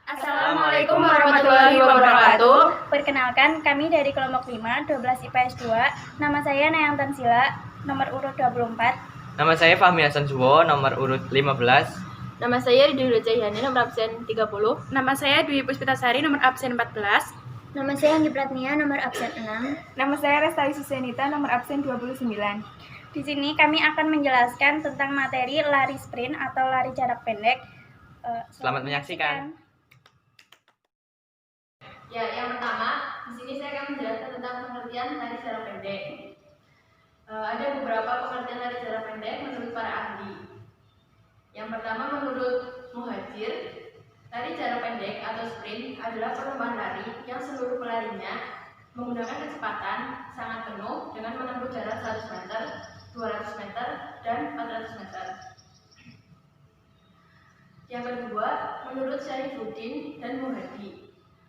Assalamualaikum warahmatullahi wabarakatuh. Perkenalkan, kami dari kelompok 5, 12 IPS 2. Nama saya Nayang Tansila, nomor urut 24. Nama saya Fahmi Hasan Suwo, nomor urut 15. Nama saya Ridho Cahyani, nomor absen 30. Nama saya Dwi Puspitasari, nomor absen 14. Nama saya Anggi Pratnia, nomor absen 6. Nama saya Restari Susenita, nomor absen 29. Di sini kami akan menjelaskan tentang materi lari sprint atau lari jarak pendek. Selamat menyaksikan. Ya, yang pertama, di sini saya akan menjelaskan tentang pengertian lari jarak pendek. Ada beberapa pengertian lari jarak pendek menurut para ahli. Yang pertama, menurut Muhajir, lari jarak pendek atau sprint adalah perlombaan lari yang seluruh pelarinya menggunakan kecepatan sangat penuh dengan menempuh jarak 100 meter, 200 meter, dan 400 meter. Yang kedua, menurut Syarifuddin dan Muhadi,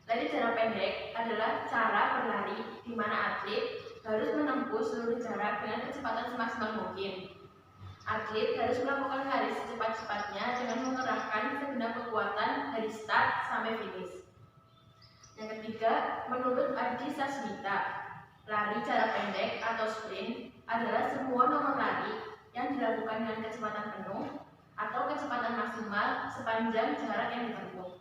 lari jarak pendek adalah cara berlari di mana atlet harus menempuh seluruh jarak dengan kecepatan semaksimal mungkin. Atlet harus melakukan lari secepat-cepatnya dengan mengerahkan segenap kekuatan dari start sampai finish. Yang ketiga, menurut Adi Sasmita, lari jarak pendek atau sprint adalah semua nomor lari yang dilakukan dengan kecepatan penuh atau kecepatan maksimal sepanjang jarak yang ditempuh.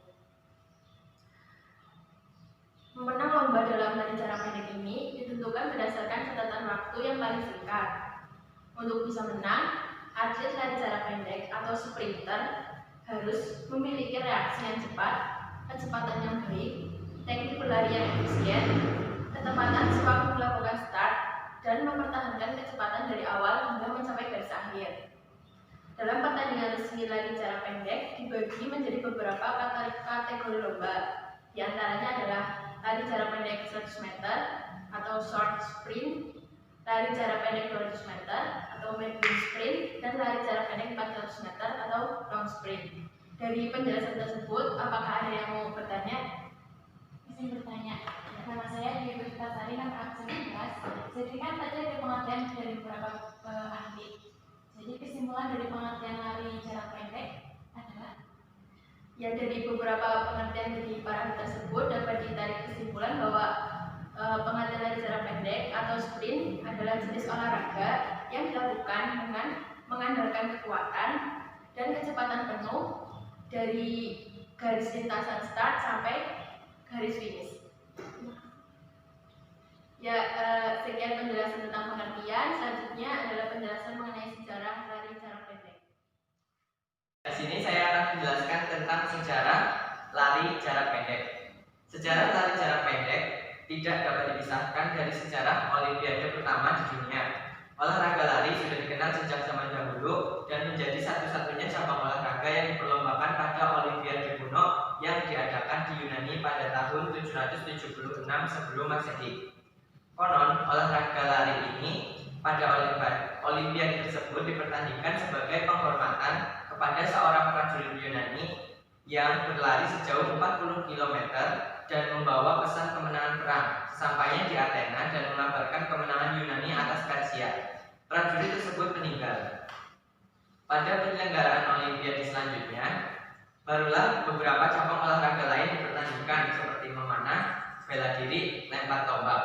Memenang lomba dalam lari jarak pendek ini ditentukan berdasarkan catatan waktu yang paling singkat. Untuk bisa menang, atlet lari jarak pendek atau sprinter harus memiliki reaksi yang cepat, kecepatan yang baik, teknik berlari yang efisien, ketepatan sewaktu melakukan start, dan mempertahankan kecepatan dari awal hingga mencapai garis akhir. Dalam pertandingan resmi lari jarak pendek dibagi menjadi beberapa kategori lomba. Di antaranya adalah lari jarak pendek 100 meter atau short sprint, lari jarak pendek 200 meter atau medium sprint, dan lari jarak pendek 400 meter atau long sprint. Dari penjelasan tersebut, apakah ada yang mau bertanya? Izin bertanya. Nama saya Dwi Puspitasari, nomor absen 11. Jadi kan tadi ada pengertian dari beberapa ahli. Jadi kesimpulan dari pengertian lari jarak pendek adalah? Ya, dari beberapa pengertian dari para ahli tersebut dapat ditarik kesimpulan bahwa pengertian lari jarak pendek atau sprint adalah jenis olahraga yang dilakukan dengan mengandalkan kekuatan dan kecepatan penuh dari garis lintasan start sampai garis finish. Ya, sekian penjelasan tentang pengertian. Selanjutnya adalah penjelasan mengenai sejarah lari jarak pendek. Di sini saya akan menjelaskan tentang sejarah lari jarak pendek. Sejarah lari jarak pendek tidak dapat dipisahkan dari sejarah Olimpiade pertama di dunia. Olahraga lari sudah dikenal sejak zaman dahulu dan menjadi satu-satunya cabang olahraga yang diperlombakan pada Olimpiade kuno yang diadakan di Yunani pada tahun 776 sebelum Masehi. Konon, olahraga lari ini pada Olimpiade tersebut dipertandingkan sebagai penghormatan kepada seorang prajurit Yunani yang berlari sejauh 40 km dan membawa pesan kemenangan perang sesampainya di Athena dan mengabarkan kemenangan Yunani atas Persia. Prajurit tersebut meninggal. Pada penyelenggaraan Olimpiade selanjutnya, barulah beberapa cabang olahraga lain dipertandingkan seperti memanah, bela diri, lempar tombak.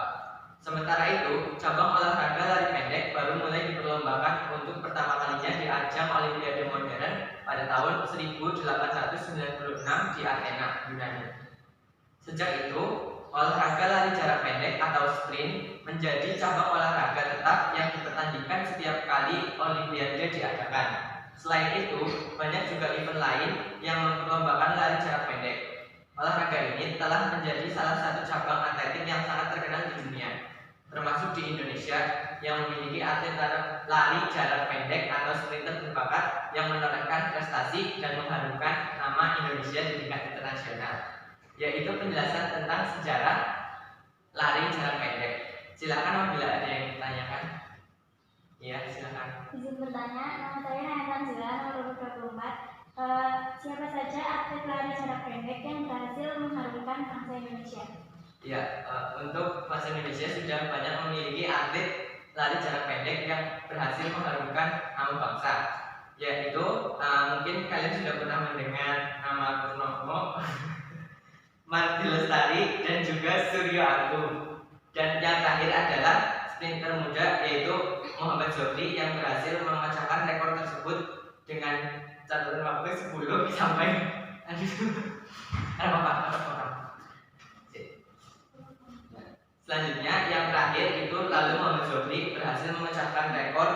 Sementara itu, cabang olahraga lari pendek baru mulai diperlombakan untuk pertama kalinya di ajang Olimpiade modern pada tahun 1896 di Athena, Yunani. Sejak itu, olahraga lari jarak pendek atau sprint menjadi cabang olahraga tetap yang dipertandingkan setiap kali Olimpiade diadakan. Selain itu, banyak juga event lain yang memperlombakan lari jarak pendek. Olahraga ini telah menjadi salah satu cabang atletik yang sangat terkenal di dunia, termasuk di Indonesia yang memiliki atlet lari jarak pendek atau sprinter berbakat yang menorehkan prestasi dan mengharumkan nama Indonesia di tingkat internasional. Yaitu penjelasan tentang sejarah lari jarak pendek. Silakan apabila ada yang ditanyakan. Iya, silakan. Izin bertanya, nama saya Nayang Tansila, nomor urut 24. Siapa saja atlet lari jarak pendek yang berhasil mengharumkan bangsa Indonesia? Ya, untuk bangsa Indonesia sudah banyak memiliki atlet lari jarak pendek yang berhasil mengharumkan nama bangsa. Yaitu mungkin kalian sudah pernah mendengar nama Purnomo Mardi Lestari, dan juga Suryo Agung. Dan yang terakhir adalah sprinter muda yaitu Muhammad Zobri yang berhasil memecahkan rekor tersebut dengan catatan waktu 10 sampai Selanjutnya yang terakhir itu lalu Muhammad Zobri berhasil memecahkan rekor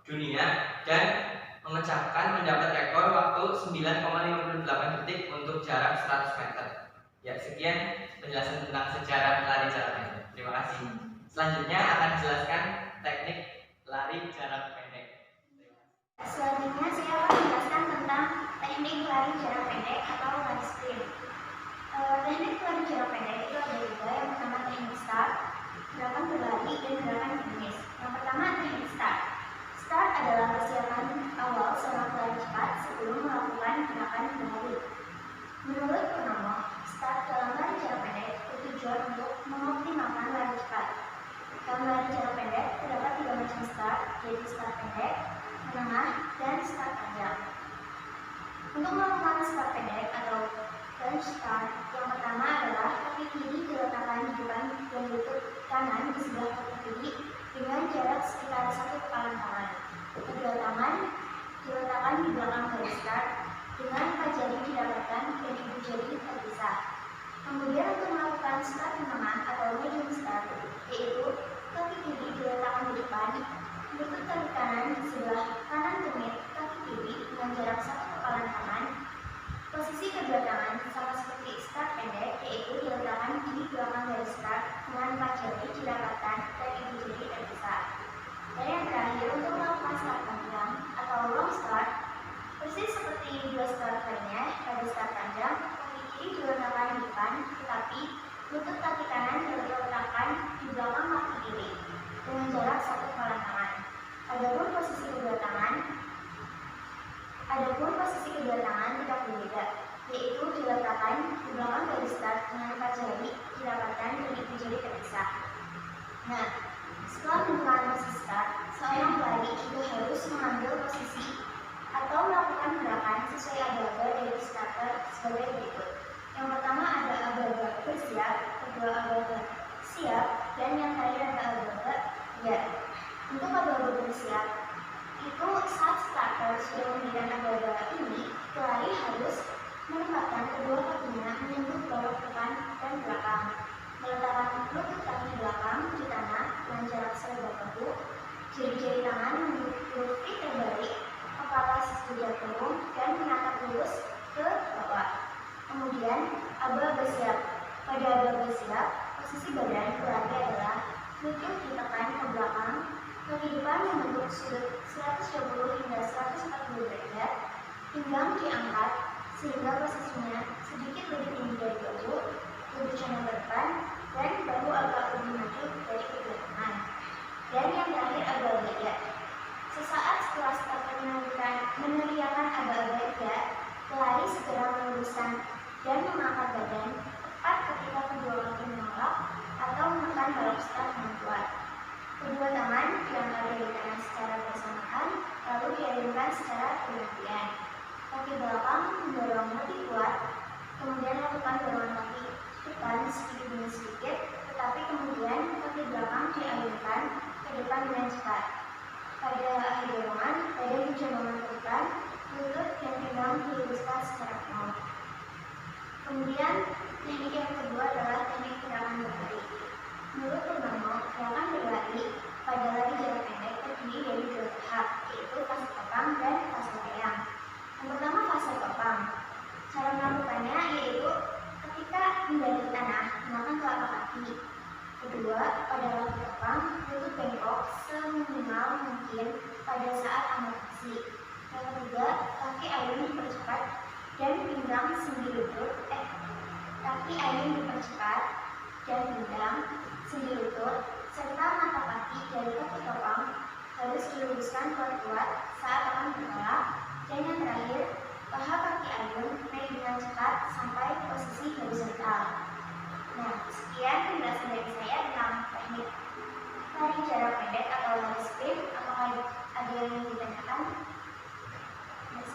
dunia dan mendapat rekor waktu 9,58 detik untuk jarak 100 meter. Ya, sekian penjelasan tentang sejarah lari jarak pendek. Terima kasih. Selanjutnya akan dijelaskan teknik lari jarak pendek. Selanjutnya saya akan menjelaskan tentang teknik lari jarak pendek atau lari sprint. Teknik lari jarak pendek itu ada tiga. Yang pertama teknik start, gerakan berlari, dan gerakan finish. Yang pertama teknik start. Start adalah persiapan awal seorang pelari cepat sebelum melakukan gerakan berlari. Menurut Purnomo, start dalam lari jarak pendek bertujuan untuk mengoptimalkan lari cepat. Dalam lari jarak pendek terdapat 3 macam start, yaitu start pendek, menengah, dan start panjang. Untuk melakukan start pendek atau bench start, yang pertama adalah kaki kiri diletakkan di depan dan lutut kanan di sebelah kaki kiri dengan jarak sekitar 1 kepala tangan. Kedua tangan diletakkan di belakang garis start dengan empat jari didapatkan dan ibu jari terpisah. Kemudian untuk melakukan start menengah atau medium start, yaitu kaki kiri diletakkan di depan, lutut kaki kanan di sebelah kanan tumit kaki kiri dengan jarak 1 kepala tangan. Posisi kedua tangan sama seperti start pendek, yaitu diletakkan di belakang garis start dengan empat jari didapatkan dan ibu jari terpisah. Dan yang terakhir untuk melakukan start panjang atau long start, persis seperti dua start lainnya. Pada start panjang, kaki kiri diletakkan di depan, tetapi lutut kaki kanan diletakkan di belakang kaki kiri dengan jarak 1 kepala tangan. Adapun posisi kedua tangan tidak berbeda, yaitu diletakkan di belakang garis start dengan empat jari didapatkan dan ibu jari terpisah. Nah, setelah melakukan posisi start, seorang pelari juga harus mengambil posisi atau melakukan gerakan sesuai aba-aba dari starter sebagai berikut. Yang pertama ada aba-aba bersiap, kedua aba-aba siap, dan yang terakhir ada aba-aba ya. Untuk aba-aba bersiap, itu saat starter sudah memberikan aba-aba ini, pelari harus menempatkan kedua kakinya menyentuh bawah depan dan belakang, meletakkan lutut kaki belakang di tanah dengan jarak selebar bahu, jari-jari tangan mendekati terbalik, kepala sudah turun dan menatap lurus ke bawah. Kemudian aba-aba siap. Pada aba-aba siap, posisi badan pelari adalah lutut ditekan ke belakang, kaki depan membentuk sudut 120 hingga 140 derajat, pinggang diangkat sehingga posisinya sedikit lebih tinggi dari bahu, tubuh condong ke depan, dan bahu agak lebih maju dari kedua tangan. Dan yang terakhir aba-aba ya. Sesaat setelah starter meneriakan aba-aba ya, pelari segera meluruskan dan mengangkat badan tepat ketika kedua kaki menolak atau menekan balok start dengan kuat. Kedua tangan diangkat dari kanan secara bersamaan, lalu diayunkan secara bergantian. Kaki belakang mendorong lebih kuat, kemudian lakukan dorongan kaki depan sedikit demi sedikit, tetapi kemudian kaki belakang diayunkan ke depan dengan cepat. Pada akhir dorongan, badan dicondongkan ke depan, lutut dan pinggang diluruskan secara penuh. Kemudian, teknik yang kedua adalah teknik gerakan berlari. Menurut Purnomo, gerakan berlari pada lari jarak pendek terdiri dari 2 tahap, yaitu fase topang dan fase layang. Yang pertama fase topang. Cara melakukannya yaitu ketika mendaki tanah, gunakan telapak kaki. Kedua, pada lari topang, lutut bengkok seminimal mungkin pada saat amortisi. Yang ketiga, kaki ayun dipercepat dan pinggang sendi lutut. Kaki ayun dipercepat dan pinggang sendi lutut serta mata kaki dari kaki topang harus diluruskan kuat-kuat saat akan bertolak. Dan yang terakhir, paha kaki ayun naik dengan cepat sampai posisi horizontal. Nah, sekian penjelasan dari saya tentang teknik lari jarak pendek atau lari sprint. Apakah ada yang ingin ditanyakan?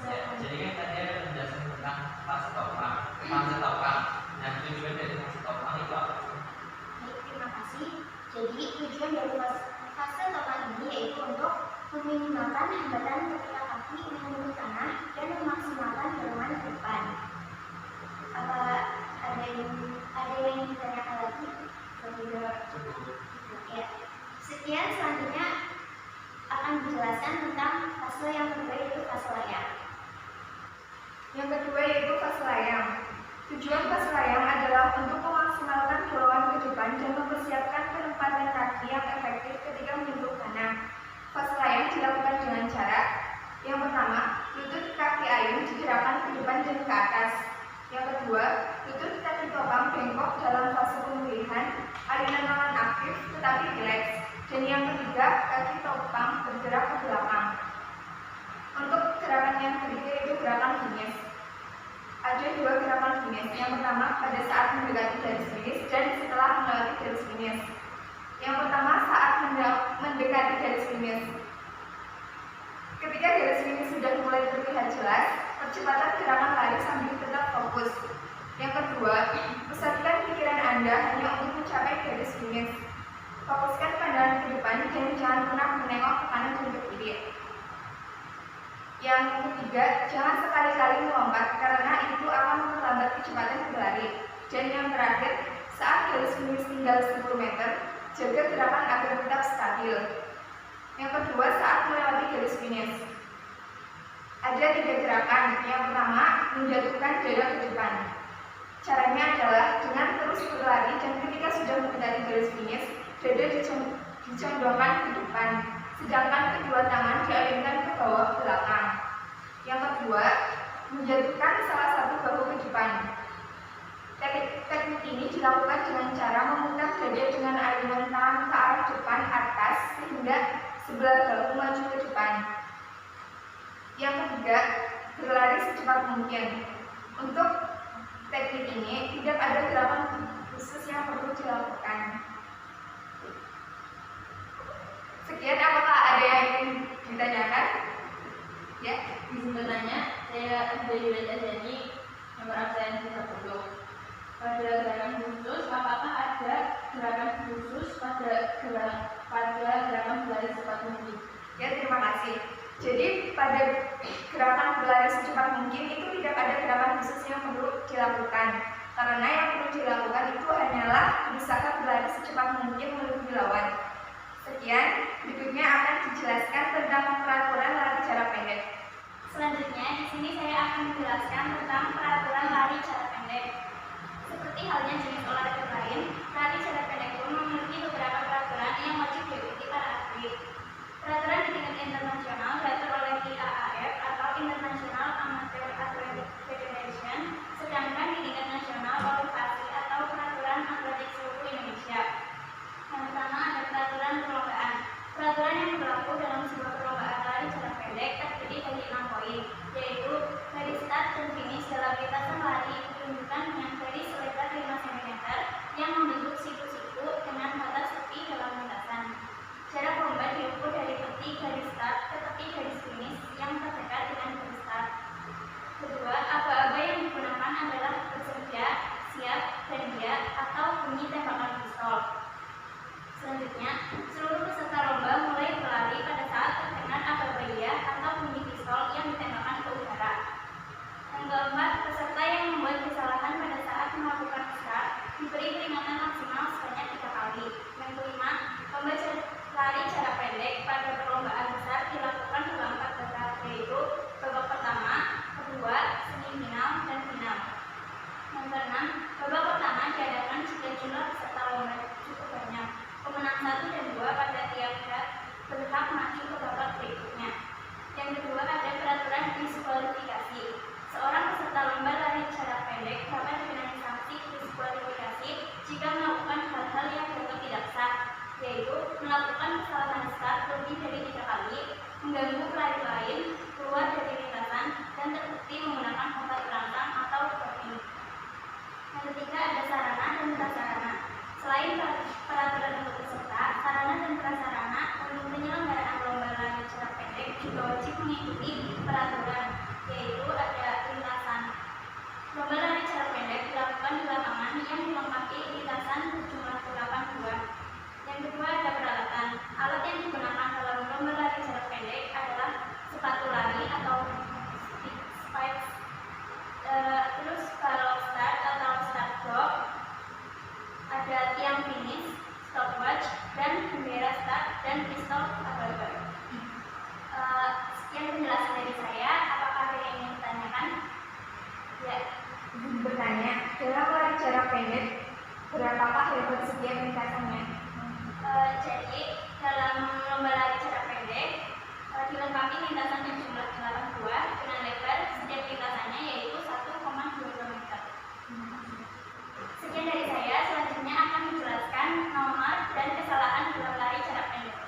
Ya, jadi kan tadi ada penjelasan tentang fase topang. Nah, tujuan Tujuan dari fase total ini yaitu untuk meminimalkan hambatan ketika kaki menyentuh tanah dan memaksimalkan dorongan ke depan. Apa ada yang ditanyakan lagi? Ya. Sekian, selanjutnya akan dijelaskan tentang fase yang kedua yaitu fase layang. Yang kedua yaitu fase layang. Tujuan fase layang adalah untuk memaksimalkan dorongan ke depan dan mempersiapkan penempatan kaki yang efektif ketika menyentuh tanah. Fase layang dilakukan dengan cara yang pertama, lutut kaki ayun digerakkan ke depan dan ke atas. Yang kedua, lutut kaki topang bengkok dalam fase pemulihan, ayunan non aktif tetapi rileks. Dan yang ketiga, kaki topang bergerak ke belakang. Untuk gerakan yang ketiga yaitu gerakan finish. Ada dua gerakan finish. Yang pertama pada saat mendekati garis finish dan setelah melewati garis finish. Yang pertama saat mendekati garis finish. Ketika garis finish sudah mulai terlihat jelas, percepatan gerakan lari sambil tetap fokus. Yang kedua, pusatkan pikiran Anda hanya untuk mencapai garis finish. Fokuskan pandangan ke depan dan jangan pernah menengok ke kanan dan ke kiri. Yang ketiga, jangan sekali-kali melompat karena itu akan memperlambat kecepatan berlari. Dan yang terakhir, saat garis finish tinggal 10 meter, jaga gerakan agar tetap stabil. Yang kedua, saat melewati garis finish. Ada 3 gerakan. Yang pertama, menjatuhkan dada ke depan. Caranya adalah dengan terus berlari dan ketika sudah mendekati garis finish, dada dicondongkan ke depan, sedangkan kedua tangan diayunkan ke bawah belakang. Yang kedua, menjatuhkan salah satu bahu ke depan. Teknik ini dilakukan dengan cara memutar dada dengan ayunan tangan ke arah depan atas sehingga sebelah bahu maju ke depan. Yang ketiga, berlari secepat mungkin. Untuk teknik ini tidak ada gerakan khusus yang perlu dilakukan. Sekian, apakah ada yang ingin ditanyakan? Ya, Izin bertanya, saya Abdul Azani, nomor absen 30. Pada gerakan khusus, apakah ada gerakan khusus pada gerakan berlari secepat mungkin? Ya, terima kasih. Jadi pada gerakan berlari secepat mungkin itu tidak ada gerakan khusus yang perlu dilakukan. Karena yang perlu dilakukan itu hanyalah berusaha berlari secepat mungkin melebihi lawan. Sekian, berikutnya akan dijelaskan tentang peraturan lari jarak pendek. Selanjutnya, di sini saya akan menjelaskan tentang peraturan lari jarak pendek. Seperti halnya jenis olahraga lain, lari jarak pendek pun memiliki beberapa peraturan yang wajib diikuti para atlet. Peraturan di tingkat internasional diatur oleh IAAF atau International Amateur Athletic Federation, sedangkan di tingkat nasional oleh PASI atau Peraturan Atletik Seluruh Indonesia. Yang pertama ada peraturan perlombaan. Peraturan yang berlaku dalam sebuah perlombaan lari jarak pendek terdiri dari 6 poin, yaitu garis start dan finish dalam lintasan lari ditunjukkan dengan garis selebar 5 cm yang membentuk siku-siku dengan batas tepi dalam lintasan. Jarak lomba diukur dari tepi garis start ke tepi garis finish yang terdekat dengan garis start. Kedua, aba-aba yang digunakan adalah bersedia, siap, hadiah, atau bunyi tembakan pistol. Selanjutnya, seluruh peserta lomba mulai berlari pada saat terdengar aba-aba atau bunyi pistol yang ditembakkan ke udara. Yang keempat, peserta yang membuat kesalahan pada saat melakukan start diberi peringatan maksimal sebanyak 3 kali. Yang kelima, lomba lari jarak pendek pada perlombaan besar dilakukan dalam 4 tahap, yaitu babak pertama, kedua, semifinal, dan final. Yang keenam, babak pertama diadakan jika jumlah peserta lomba cukup banyak. Pemenang 1 dan 2 pada tiap heat berhak maju ke babak berikutnya. Yang kedua ada peraturan diskualifikasi. Seorang peserta lomba lari jarak pendek dapat dikenai sanksi diskualifikasi jika melakukan hal-hal yang dianggap tidak sah, yaitu melakukan kesalahan start lebih dari 3 kali, mengganggu pelari lain, keluar dari lintasan, dan terbukti menggunakan obat terangsang atau doping. Yang ketiga ada sarana dan prasarana. Selain peraturan untuk peserta, sarana dan prasarana untuk penyelenggaraan lomba lari jarak pendek juga wajib mengikuti peraturan, yaitu ada lintasan. Lomba lari jarak pendek dilakukan di lapangan yang dilengkapi lintasan berjumlah 8 buah. Yang kedua ada pendek, berapakah lebar setiap lintasannya? Jadi dalam lomba lari jarak pendek dilengkapi lintasan yang jumlah 82 dengan lebar setiap lintasannya yaitu 1,2 km. Sekian dari saya, selanjutnya akan menjelaskan nomor dan kesalahan dalam lari jarak pendek.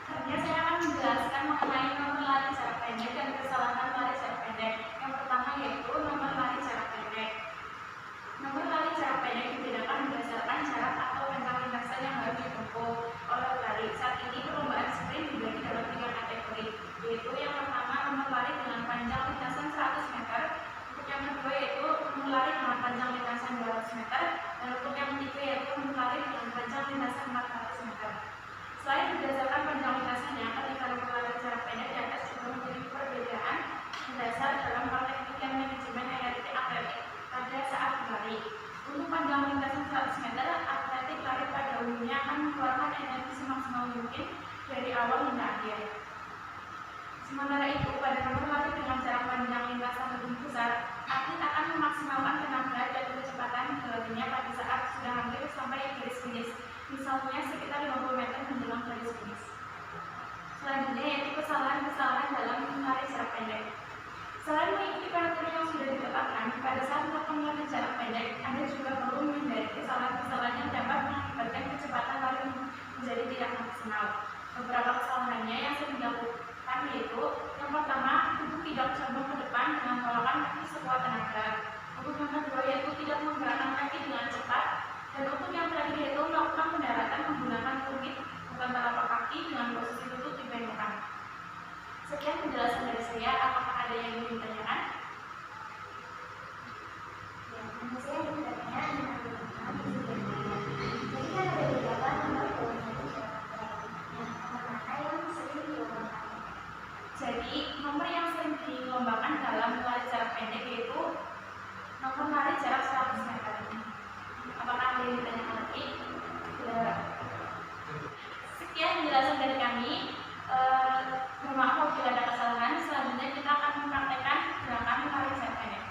Selanjutnya saya akan menjelaskan mengenai nomor lari jarak pendek dan kesalahan lari jarak pendek. Yang pertama yaitu nomor lari jarak pendek. Nomor lari jarak pendek dibedakan berdasarkan jarak atau panjang lintasan yang harus ditempuh oleh pelari. Saat ini perlombaan sprint dibagi dalam 3 kategori, yaitu yang pertama nomor lari dengan panjang lintasan 100 meter, untuk yang kedua yaitu nomor lari dengan panjang lintasan 200 meter, dan untuk yang ketiga yaitu nomor lari dengan panjang lintasan 400 meter. Selain berdasarkan panjang lintasannya, ketika nomor lari jarak pendek di atas juga memiliki perbedaan mendasar dalam praktek latihan manajemen energi atletik pada saat berlari. Untuk panjang lintasan 100 meter, atletik lari pada umumnya akan mengeluarkan energi semaksimal mungkin dari awal hingga akhir. Sementara itu, pada nomor lari dengan jarak panjang lintasan lebih besar, atlet akan memaksimalkan tenaga dan kecepatan berlarinya pada saat sudah hampir sampai garis finish, misalnya sekitar 50 meter menjelang garis finish. Selanjutnya yaitu kesalahan-kesalahan dalam lari jarak pendek. Selain mengikuti peraturan yang sudah ditetapkan, pada saat melakukan lari jarak pendek, Anda juga perlu menghindari kesalahan-kesalahan yang dapat mengakibatkan kecepatan lari menjadi tidak maksimal. Beberapa kesalahannya yang sering dilakukan yaitu yang pertama, tubuh tidak condong ke depan dengan tolakan kaki sekuat tenaga. Untuk yang kedua yaitu tidak menggerakkan kaki dengan cepat, dan untuk yang terakhir yaitu melakukan pendaratan menggunakan tumit bukan telapak kaki dengan posisi lutut dibengkokkan. Sekian penjelasan dari saya. Apakah ada yang ingin ditanyakan? Ya, menurut saya yang bertanya dengan jadi kan ada beberapa nomor yang sering dilombakan. Jadi nomor yang sering dilombakan dalam lari jarak pendek yaitu nomor lari jarak 100 meter. Apakah ada yang ditanyakan lagi? Ya. Sekian penjelasan dari kami. Mohon maaf apabila ada kesalahan. Selanjutnya kita akan mempraktekkan gerakan lari jarak pendek.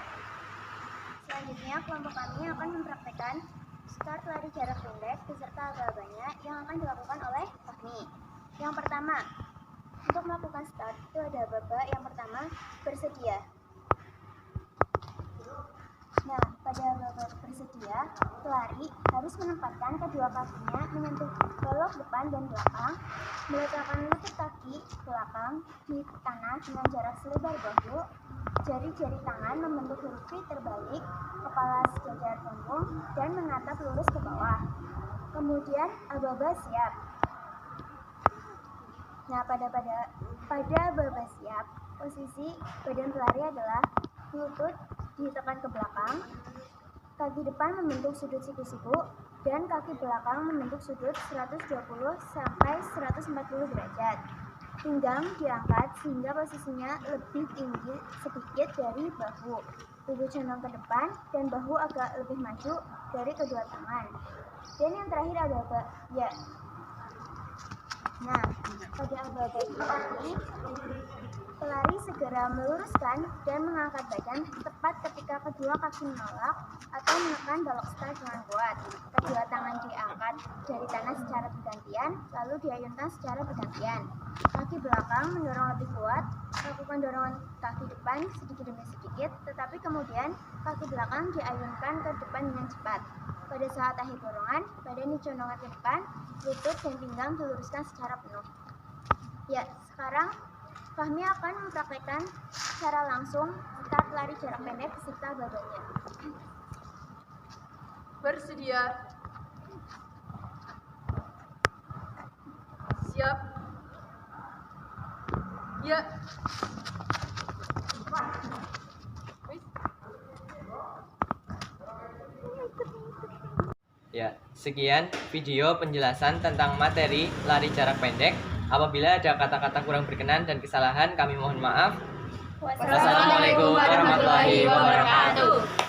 Selanjutnya, kelompok kami akan mempraktekkan start lari jarak pendek beserta aba-abanya yang akan dilakukan oleh Fahmi. Yang pertama, untuk melakukan start itu ada aba-aba. Yang pertama, bersedia. Nah, pada aba-aba bersedia, pelari harus menempatkan kedua kakinya menyentuh golok depan dan belakang, meletakkan lutut kaki belakang di tanah dengan jarak selebar bahu, jari-jari tangan membentuk huruf V terbalik, kepala sejajar punggung, dan menatap lurus ke bawah. Kemudian aba-aba siap. Nah, pada aba-aba siap, posisi badan pelari adalah lutut ditekan ke belakang, kaki depan membentuk sudut siku-siku, dan kaki belakang membentuk sudut 120 sampai 140 derajat. Pinggang diangkat sehingga posisinya lebih tinggi sedikit dari bahu. Tubuh condong ke depan dan bahu agak lebih maju dari kedua tangan. Dan yang terakhir aba-aba ya. Nah, pada aba-aba ini pelari segera meluruskan dan mengangkat badan tepat ketika kedua kaki menolak atau menekan balok start dengan kuat. Kedua tangan diangkat dari tanah secara bergantian, lalu diayunkan secara bergantian. Kaki belakang mendorong lebih kuat, lakukan dorongan kaki depan sedikit demi sedikit, tetapi kemudian kaki belakang diayunkan ke depan dengan cepat. Pada saat akhir dorongan, badan dicondongkan ke depan, lutut dan pinggang diluruskan secara penuh. Ya, sekarang Fahmi akan mempraktekkan secara langsung start lari jarak pendek beserta badannya. Bersedia. Siap. Ya. Ya, sekian video penjelasan tentang materi lari jarak pendek. Apabila ada kata-kata kurang berkenan dan kesalahan, kami mohon maaf. Wassalamualaikum warahmatullahi wabarakatuh.